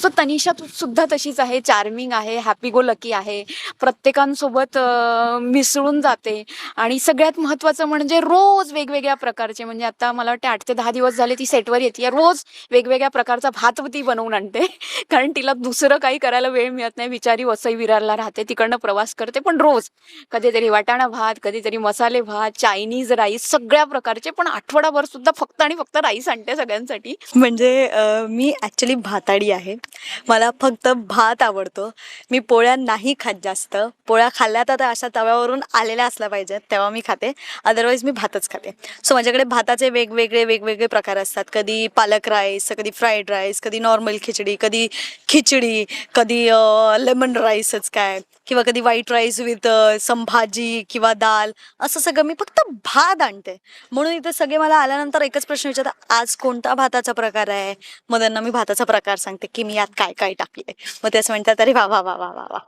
So Tanisha तू सुद्धा तशीच आहे, चार्मिंग आहे, हॅपी गो लकी आहे, प्रत्येकांसोबत मिसळून जाते आणि सगळ्यात महत्त्वाचं म्हणजे रोज वेगवेगळ्या प्रकारचे म्हणजे आता मला वाटते 8 ते 10 दिवस झाले ती सेटवर येते. रोज वेगवेगळ्या प्रकारचा भात ती बनवून आणते कारण तिला दुसरं काही करायला वेळ मिळत नाही. बिचारी वसई विरारला राहते, तिकडनं प्रवास करते, पण रोज कधीतरी वाटाणा भात, कधीतरी मसाले भात, चायनीज राईस सगळ्या प्रकारचे, पण आठवडाभर सुद्धा फक्त आणि फक्त राईस आणते सगळ्यांसाठी. म्हणजे मी ॲक्च्युली भाताडी आहे. मला फक्त भात आवडतो. मी पोळ्या नाही खात जास्त. पोळ्या खाल्ल्या तर त्या अशा तव्यावरून आलेल्या असल्या पाहिजेत तेव्हा मी खाते, अदरवाईज मी भातच खाते. सो माझ्याकडे भाताचे वेगवेगळे प्रकार असतात. कधी पालक राईस, कधी फ्राईड राईस, कधी नॉर्मल खिचडी, कधी लेमन राईसच काय, किंवा कधी व्हाईट राईस विथ सम भाजी किंवा दाल, असं सगळं मी फक्त भात आणते. म्हणून इथे सगळे मला आल्यानंतर एकच प्रश्न विचारतात, आज कोणता भाताचा प्रकार आहे? मग त्यांना मी भाताचा प्रकार सांगते की मी यात काय काय टाकले. मग ते असं म्हणतात, अरे वा वा वा वा वा वा.